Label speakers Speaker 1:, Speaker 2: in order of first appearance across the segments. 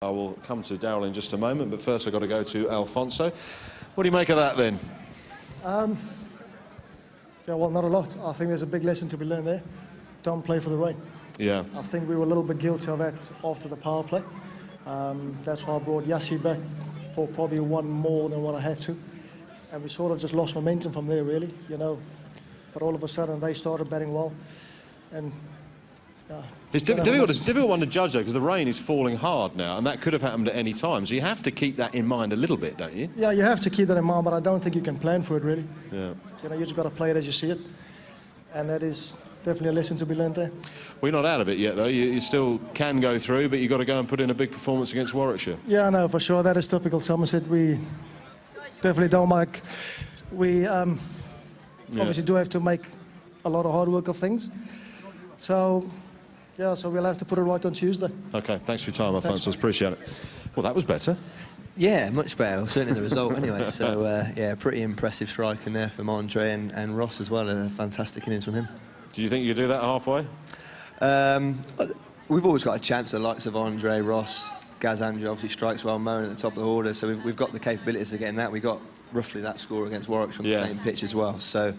Speaker 1: I will come to Darryl in just a moment, but first I've got to go to Alfonso. What do you make of that then?
Speaker 2: Yeah, well, not a lot. I think there's a big lesson to be learned there. Don't play for the rain.
Speaker 1: Yeah.
Speaker 2: I think we were a little bit guilty of that after the power play. That's why I brought Yassi back for probably one more than what I had to. And we sort of just lost momentum from there, really, you know. But all of a sudden, they started batting well. And
Speaker 1: it's difficult one to judge, though, because the rain is falling hard now, and that could have happened at any time. So you have to keep that in mind a little bit, don't you?
Speaker 2: Yeah, you have to keep that in mind, but I don't think you can plan for it, really.
Speaker 1: Yeah.
Speaker 2: You know, you just got to play it as you see it. And that is definitely a lesson to be learned there.
Speaker 1: Well, you're not out of it yet, though. You still can go through, but you've got to go and put in a big performance against Warwickshire.
Speaker 2: Yeah, I know, for sure. That is typical Somerset. We definitely don't like... We obviously do have to make a lot of hard work of things. So... yeah, so we'll have to put it right on Tuesday.
Speaker 1: OK, thanks for your time, Alfonso. Appreciate it. Well, that was better.
Speaker 3: Yeah, much better. Well, certainly the result anyway. So, yeah, pretty impressive striking there from Andre and Ross as well. A fantastic innings from him.
Speaker 1: Do you think you could do that halfway?
Speaker 3: We've always got a chance. The likes of Andre, Ross, Gaz Andrew obviously strikes well, Moan at the top of the order. So we've got the capabilities of getting that. We got roughly that score against Warwickshire on the same pitch as well. So...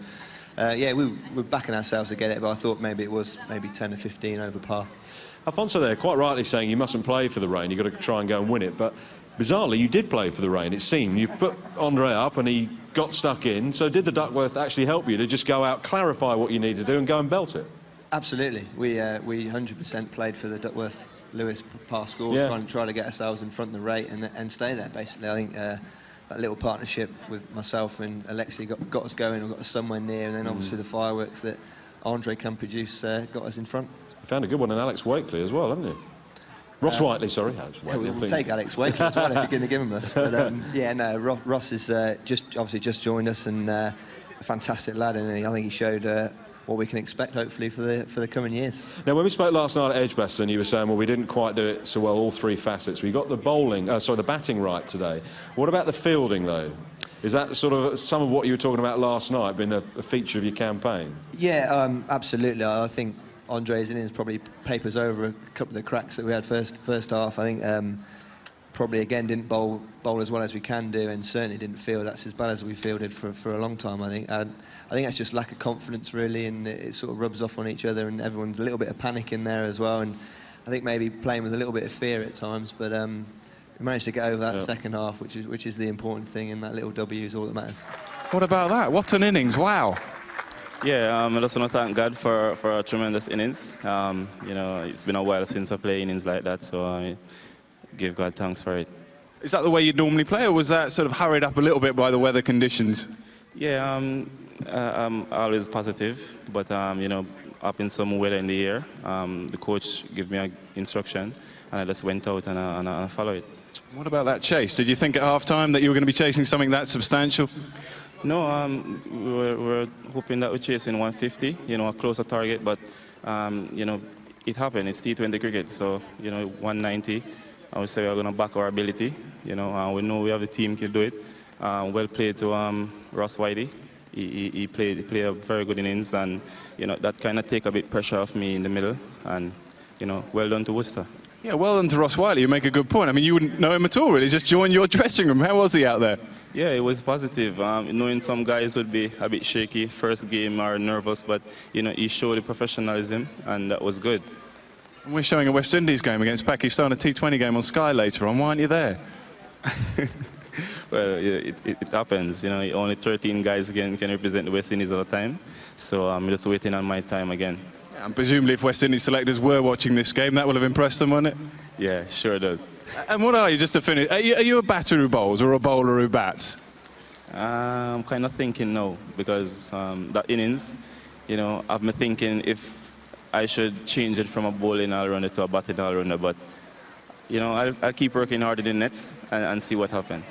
Speaker 3: yeah, we're backing ourselves to get it, but I thought maybe it was 10 or 15 over par.
Speaker 1: Alfonso there, quite rightly saying you mustn't play for the rain, you've got to try and go and win it, but bizarrely you did play for the rain, it seemed. You put Andre up and he got stuck in, so did the Duckworth actually help you to just go out, clarify what you need to do and go and belt it? Absolutely.
Speaker 3: We 100% played for the Duckworth-Lewis par score, trying to get ourselves in front of the rate and stay there, basically. I think that little partnership with myself and Alexei got us going and got us somewhere near, and then obviously the fireworks that Andre can produce got us in front.
Speaker 1: You found a good one in Alex Wakely as well, haven't you? Ross Whiteley, sorry.
Speaker 3: We'll take Alex Wakely as well if you're going to give him us. But yeah, no, Ross is obviously just joined us and a fantastic lad, and I think he showed what we can expect, hopefully, for the coming years.
Speaker 1: Now, when we spoke last night at Edgbaston, you were saying, well, we didn't quite do it so well, all three facets. We got the the batting right today. What about the fielding, though? Is that sort of some of what you were talking about last night, been a feature of your campaign? Yeah,
Speaker 3: absolutely. I think Andre's innings probably papers over a couple of the cracks that we had first half. I think probably, again, didn't bowl as well as we can do, and certainly didn't field. That's as bad as we fielded for a long time, I think. I think that's just lack of confidence, really, and it sort of rubs off on each other, and everyone's a little bit of panic in there as well, and I think maybe playing with a little bit of fear at times, but we managed to get over that second half, which is the important thing, and that little W is all that matters.
Speaker 4: What about that? What an innings, wow.
Speaker 5: Yeah, I just want to thank God for a tremendous innings. You know, it's been a while since I played innings like that, so I give God thanks for it.
Speaker 4: Is that the way you'd normally play, or was that sort of hurried up a little bit by the weather conditions?
Speaker 5: Yeah, I'm always positive, but you know, up in some weather in the year, the coach gave me an instruction, and I just went out and I followed it.
Speaker 4: What about that chase? Did you think at half-time that you were going to be chasing something that substantial?
Speaker 5: No, we were hoping that we're chasing 150, you know, a closer target, but you know, it happened. It's T20 cricket, so you know, 190. I would say we're going to back our ability, you know, we know we have the team to do it. Well played to Ross Whiteley. He played a very good innings, and you know, that kind of take a bit pressure off me in the middle, and you know, well done to Worcester.
Speaker 4: Yeah, well done to Ross Whiteley. You make a good point. I mean, you wouldn't know him at all, really. Just joined your dressing room. How was he out there?
Speaker 5: Yeah, it was positive. Knowing some guys would be a bit shaky first game or nervous, but you know, he showed the professionalism, and that was good.
Speaker 4: And we're showing a West Indies game against Pakistan, a T20 game on Sky later on. Why aren't you there?
Speaker 5: Well, yeah, it happens. You know, only 13 guys can represent the West Indies all the time, so I'm just waiting on my time again.
Speaker 4: Yeah, and presumably, if West Indies selectors were watching this game, that will have impressed them, won't it?
Speaker 5: Yeah, sure does.
Speaker 4: And what are you, just to finish? Are you a batter who bowls or a bowler who bats?
Speaker 5: I'm kind of thinking no, because that innings, you know, I've been thinking if I should change it from a bowling all-rounder to a batting all-rounder, but you know, I'll keep working hard in the nets and see what happens.